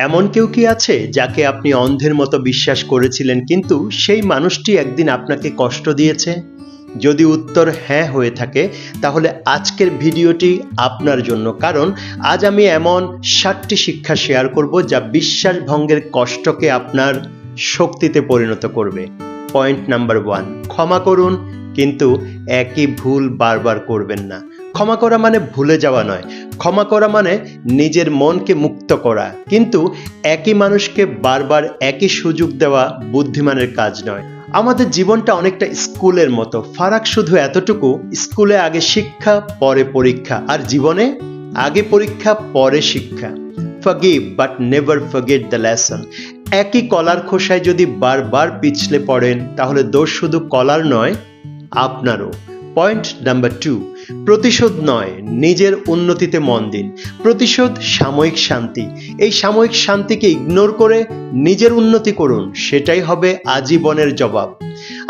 এমন কেউ কি আছে যাকে আপনি অন্ধের মতো বিশ্বাস করেছিলেন, কিন্তু সেই মানুষটি একদিন আপনাকে কষ্ট দিয়েছে? যদি উত্তর হ্যাঁ হয়ে থাকে, তাহলে আজকের ভিডিওটি আপনার জন্য। কারণ আজ আমি এমন 7টি শিক্ষা শেয়ার করব যা বিশ্বাস ভঙ্গের কষ্টকে আপনার শক্তিতে পরিণত করবে। পয়েন্ট নাম্বার 1, ক্ষমা করুন, কিন্তু একই ভুল বারবার করবেন না। ক্ষমা করা মানে ভুলে যাওয়া নয়, ক্ষমা করা মানে নিজের মনকে মুক্ত করা। কিন্তু একই মানুষকে বারবার একই সুযোগ দেওয়া বুদ্ধিমানের কাজ নয়। আমাদের জীবনটা অনেকটা স্কুলের মতো, ফারাক শুধু এতটুকু, স্কুলে আগে শিক্ষা পরে পরীক্ষা, আর জীবনে আগে পরীক্ষা পরে শিক্ষা। Forgive but never forget the lesson. একই কলার খোসায় যদি বারবার পিছলে পড়েন, তাহলে দোষ শুধু কলার নয়, আপনারও। পয়েন্ট নাম্বার 2, প্রতিশোধ নয়, নিজের উন্নতিতে মন দিন। প্রতিশোধ সাময়িক শান্তি, এই সাময়িক শান্তিকে ইগনোর করে নিজের উন্নতি করুন, সেটাই হবে আজীবনের জবাব।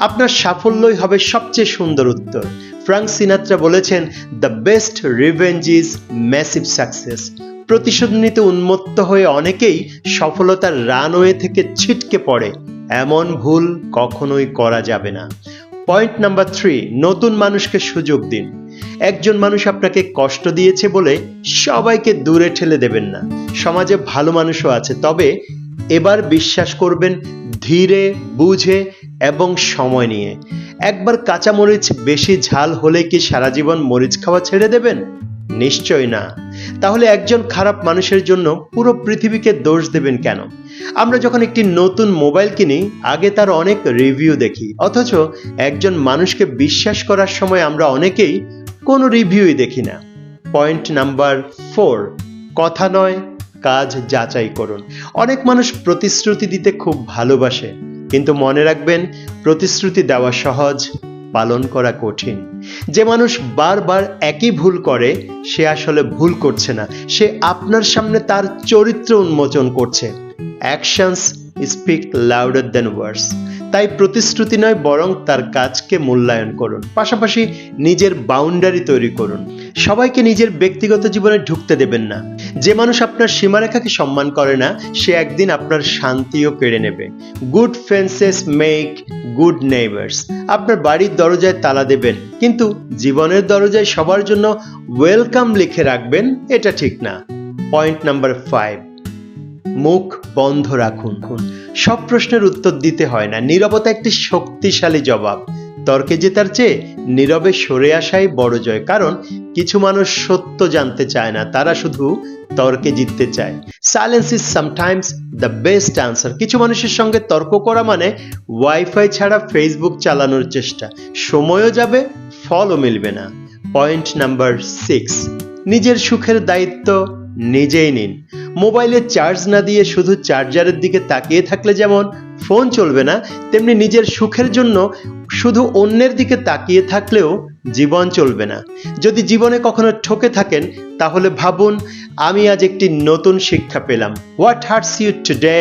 আপনার সাফল্যই হবে সবচেয়ে সুন্দর উত্তর। ফ্রাঙ্ক সিনাত্রা বলেছেন, the best revenge is massive success. প্রতিশোধ নিতে উন্মত্ত হয়ে অনেকেই সফলতার রানওয়ে থেকে ছিটকে পড়ে। এমন ভুল কখনোই করা যাবে না। পয়েন্ট নাম্বার 3, নতুন মানুষকে সুযোগ দিন। একজন মানুষ আপনাকে কষ্ট দিয়েছে বলে সবাইকে দূরে ঠেলে দেবেন না। সমাজে ভালো মানুষও আছে, তবে এবার বিশ্বাস করবেন ধীরে, বুঝে এবং সময় নিয়ে। একবার কাঁচা মরিচ বেশি ঝাল হলে কি সারা জীবন মরিচ খাওয়া ছেড়ে দেবেন? নিশ্চয় না। তাহলে একজন খারাপ মানুষের জন্য পুরো পৃথিবীকে দোষ দেবেন কেন? আমরা যখন একটি নতুন মোবাইল কিনি, আগে তার অনেক রিভিউ দেখি, অথচ একজন মানুষকে বিশ্বাস করার সময় আমরা অনেকেই কোনো রিভিউই দেখি না। পয়েন্ট নাম্বার 4, কথা নয়, কাজ যাচাই করুন। অনেক মানুষ প্রতিশ্রুতি দিতে খুব ভালোবাসে, কিন্তু মনে রাখবেন, প্রতিশ্রুতি দেওয়া সহজ, পালন করা কঠিন। যে মানুষ বারবার একই ভুল করে, সে আসলে ভুল করছে না, সে আপনার সামনে তার চরিত্র উন্মোচন করছে। অ্যাকশনস স্পিক লাউডার দ্যান ওয়ার্ডস। তাই প্রতিশ্রুতি নয়, বরং তার কাজকে মূল্যায়ন করুন। পাশাপাশি নিজের বাউন্ডারি তৈরি করুন। সবাইকে নিজের ব্যক্তিগত জীবনে ঢুকতে দেবেন না। যে মানুষ আপনার সীমারেখাকে সম্মান করে না, সে একদিন আপনার শান্তিও কেড়ে নেবে। Good fences make good neighbours. আপনার বাড়ির দরজায় তালা দেবেন, কিন্তু জীবনের দরজায় সবার জন্য ওয়েলকাম লিখে রাখবেন, এটা ঠিক না। পয়েন্ট নাম্বার 5, মুখ বন্ধ রাখুন। সব প্রশ্নের উত্তর দিতে হয় না, নীরবতা একটি শক্তিশালী জবাব। তর্কে জেতার চেয়ে নীরবে সরে আসাই বড় জয়। কারণ কিছু মানুষ সত্য জানতে চায় না, তারা শুধু তর্কে জিততে চায়। Silence is sometimes the best answer. কিছু মানুষের সঙ্গে তর্ক করা মানে ওয়াইফাই ছাড়া ফেসবুক চালানোর চেষ্টা। সময়ও যাবে, ফলও মিলবে না। পয়েন্ট নাম্বার 6, নিজের সুখের দায়িত্ব নিজেই নিন। মোবাইলে চার্জ না দিয়ে শুধু চার্জারের দিকে তাকিয়ে থাকলে যেমন ফোন চলবে না, তেমনি নিজের সুখের জন্য শুধু অন্যের দিকে তাকিয়ে থাকলেও জীবন চলবে না। যদি জীবনে কখনো ঠকে থাকেন, তাহলে ভাবুন, আমি আজ একটি নতুন শিক্ষা পেলাম। What hurts you today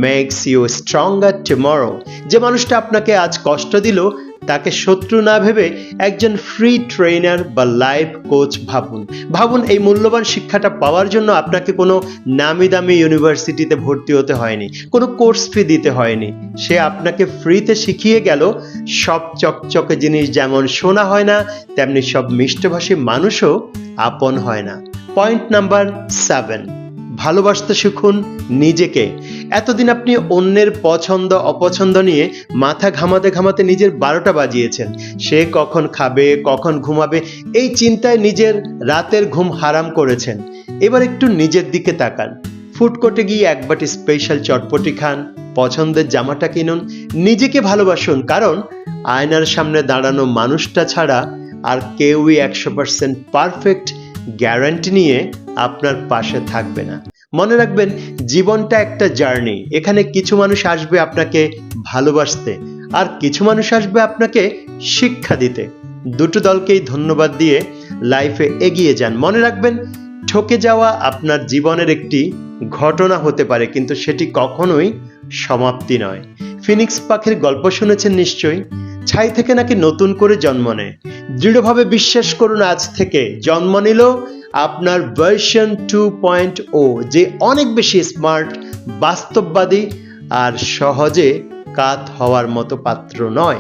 makes you stronger tomorrow. যে মানুষটা আপনাকে আজ কষ্ট দিল, তাকে শত্রু না ভেবে একজন ফ্রি ট্রেনার বা লাইফ কোচ ভাবুন। এই মূল্যবান শিক্ষাটা পাওয়ার জন্য আপনাকে কোনো নামি দামি ইউনিভার্সিটিতে ভর্তি হতে হয়নি, কোনো কোর্স ফি দিতে হয়নি। সে আপনাকে ফ্রিতে শিখিয়ে গেল, সব চকচকে জিনিস যেমন সোনা হয় না, তেমনি সব মিষ্টভাষী মানুষও আপন হয় না। পয়েন্ট নাম্বার 7, ভালোবাসতে শিখুন নিজেকে। এতদিন আপনি অন্যের পছন্দ অপছন্দ নিয়ে মাথা ঘামাতে নিজের 12টা বাজিয়েছেন। সে কখন খাবে, কখন ঘুমাবে, এই চিন্তায় নিজের রাতের ঘুম হারাম করেছেন। এবার একটু নিজের দিকে তাকান। ফুডকোর্টে গিয়ে এক বাটি স্পেশাল চটপটি খান, পছন্দের জামাটা কিনুন, নিজেকে ভালোবাসুন। কারণ আয়নার সামনে দাঁড়ানো মানুষটা ছাড়া আর কেউই 100% পারফেক্ট গ্যারান্টি নিয়ে আপনার পাশে থাকবে না। মনে রাখবেন, জীবনটা একটা জার্নি। এখানে কিছু মানুষ আসবে আপনাকে ভালোবাসতে, আর কিছু মানুষ আসবে আপনাকে শিক্ষা দিতে। দুটো দলকেই ধন্যবাদ দিয়ে লাইফে এগিয়ে যান। মনে রাখবেন, ঠকে যাওয়া আপনার জীবনের একটি ঘটনা হতে পারে, কিন্তু সেটি কখনোই সমাপ্তি নয়। ফিনিক্স পাখির গল্প শুনেছেন নিশ্চয়ই। ছাই থেকে নাকি নতুন করে জন্ম নেয়। দৃঢ়ভাবে বিশ্বাস করুন, আজ থেকে জন্ম নিল আপনার ভার্সন 2.0, যে অনেক বেশি স্মার্ট, বাস্তববাদী আর সহজে কাত হওয়ার মতো পাত্র নয়।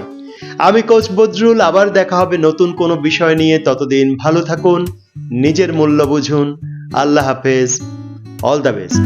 আমি কোচ বদরুল, আবার দেখা হবে নতুন কোনো বিষয় নিয়ে। ততদিন ভালো থাকুন, নিজের মূল্য বুঝুন। আল্লাহ হাফেজ, অল দ্য বেস্ট।